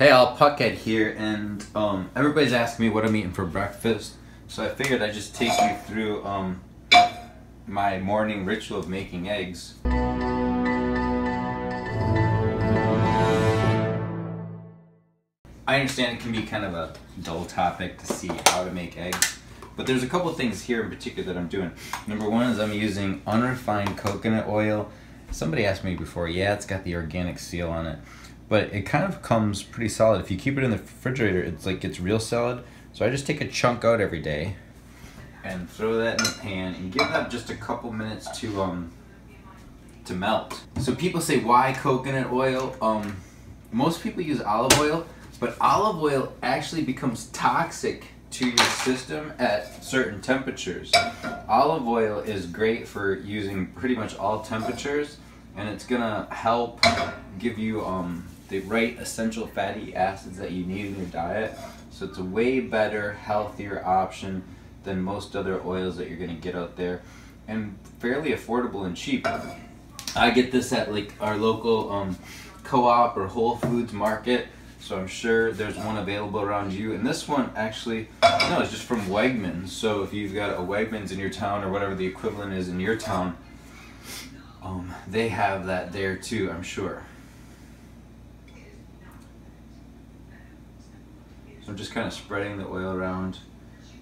Hey all, Puckhead here, and everybody's asking me what I'm eating for breakfast, so I figured I'd just take you through my morning ritual of making eggs. I understand it can be kind of a dull topic to see how to make eggs, but there's a couple things here in particular that I'm doing. Number one is I'm using unrefined coconut oil. Somebody asked me before, yeah, it's got the organic seal on it. But it kind of comes pretty solid. If you keep it in the refrigerator, it's like it's real solid. So I just take a chunk out every day and throw that in the pan and give that just a couple minutes to melt. So people say, why coconut oil? Most people use olive oil, but olive oil actually becomes toxic to your system at certain temperatures. Olive oil is great for using pretty much all temperatures, and it's gonna help give you the right essential fatty acids that you need in your diet. So it's a way better, healthier option than most other oils that you're gonna get out there, and fairly affordable and cheap. I get this at like our local co-op or Whole Foods market, so I'm sure there's one available around you. And this one actually, no, it's just from Wegmans. So if you've got a Wegmans in your town or whatever the equivalent is in your town, they have that there too, I'm sure. So I'm just kind of spreading the oil around.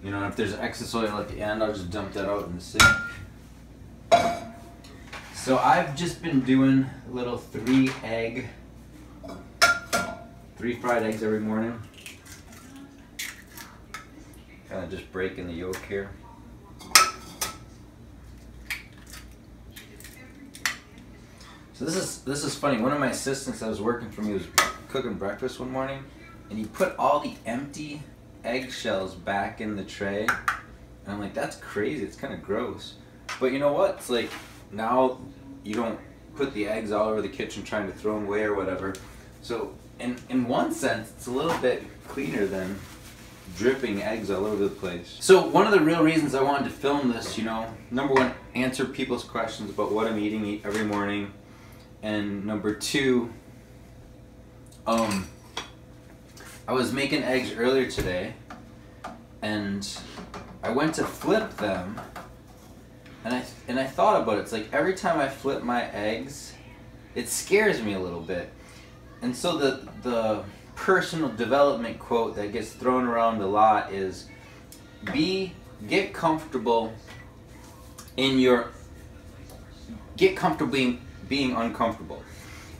You know, if there's excess oil at the end, I'll just dump that out in the sink. So I've just been doing a little 3 fried eggs every morning. Kind of just breaking the yolk here. So this is funny. One of my assistants that was working for me was cooking breakfast one morning, and he put all the empty eggshells back in the tray. And I'm like, that's crazy. It's kind of gross. But you know what? It's like, now you don't put the eggs all over the kitchen trying to throw them away or whatever. So in one sense, it's a little bit cleaner than dripping eggs all over the place. So one of the real reasons I wanted to film this, you know, number one, answer people's questions about what I'm eating every morning. And number two, I was making eggs earlier today, and I went to flip them, and I thought about it. It's like every time I flip my eggs, it scares me a little bit. And so the personal development quote that gets thrown around a lot is, get comfortable being uncomfortable.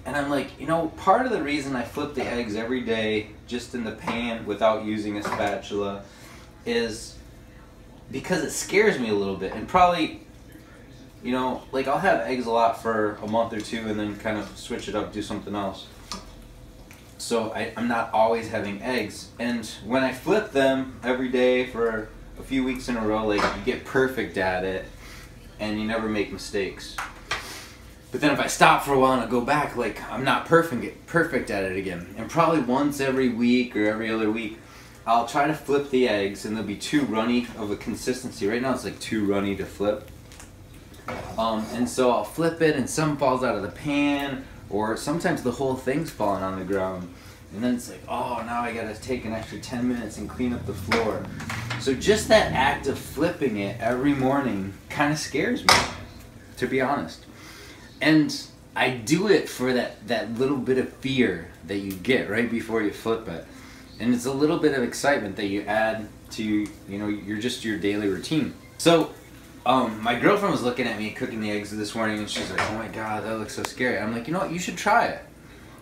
And I'm like, you know, part of the reason I flip the eggs every day just in the pan without using a spatula is because it scares me a little bit. And probably, you know, like I'll have eggs a lot for a month or two and then kind of switch it up, do something else. So I'm not always having eggs. And when I flip them every day for a few weeks in a row, like, you get perfect at it and you never make mistakes. But then if I stop for a while and I go back, like, I'm not perfect at it again. And probably once every week or every other week, I'll try to flip the eggs, and they'll be too runny of a consistency. Right now it's like too runny to flip. And so I'll flip it and some falls out of the pan, or sometimes the whole thing's falling on the ground. And then it's like, oh, now I gotta take an extra 10 minutes and clean up the floor. So just that act of flipping it every morning kind of scares me, to be honest. And I do it for that little bit of fear that you get right before you flip it. And it's a little bit of excitement that you add to, you know, your daily routine. So my girlfriend was looking at me cooking the eggs this morning, and she's like, oh my God, that looks so scary. I'm like, you know what, you should try it.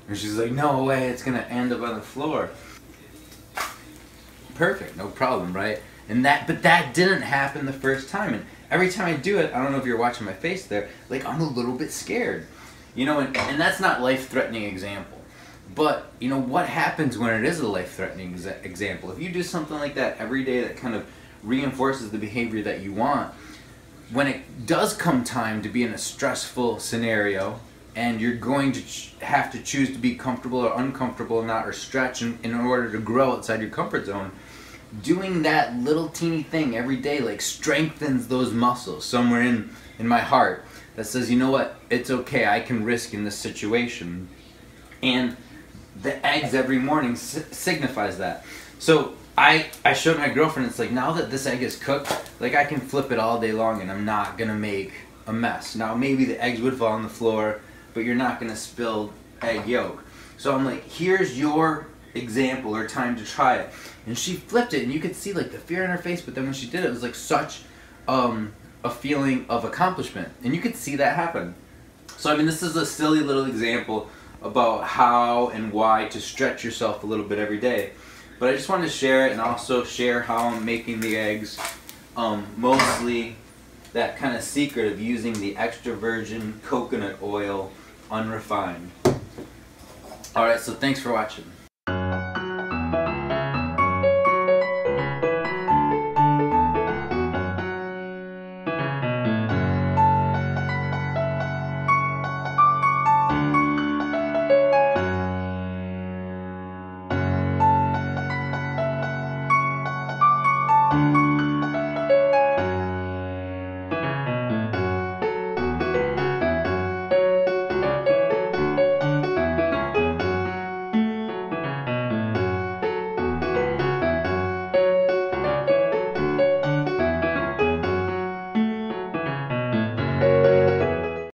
And she's like, no way, it's gonna end up on the floor. Perfect, no problem, right? But that didn't happen the first time. And every time I do it, I don't know if you're watching my face there, like, I'm a little bit scared. You know, and that's not life-threatening example. But, you know, what happens when it is a life-threatening example? If you do something like that every day that kind of reinforces the behavior that you want, when it does come time to be in a stressful scenario, and you're going to have to choose to be comfortable or uncomfortable or not, or stretch in order to grow outside your comfort zone, doing that little teeny thing every day, like, strengthens those muscles somewhere in my heart that says, you know what, it's okay, I can risk in this situation. And the eggs every morning signifies that. So I showed my girlfriend, it's like, now that this egg is cooked, like I can flip it all day long and I'm not gonna make a mess. Now maybe the eggs would fall on the floor, but you're not gonna spill egg yolk. So I'm like, here's your example or time to try it. And she flipped it and you could see like the fear in her face, but then when she did it, it was like such a feeling of accomplishment. And you could see that happen. So I mean, this is a silly little example about how and why to stretch yourself a little bit every day. But I just wanted to share it and also share how I'm making the eggs. Mostly that kind of secret of using the extra virgin coconut oil, unrefined. Alright, so thanks for watching.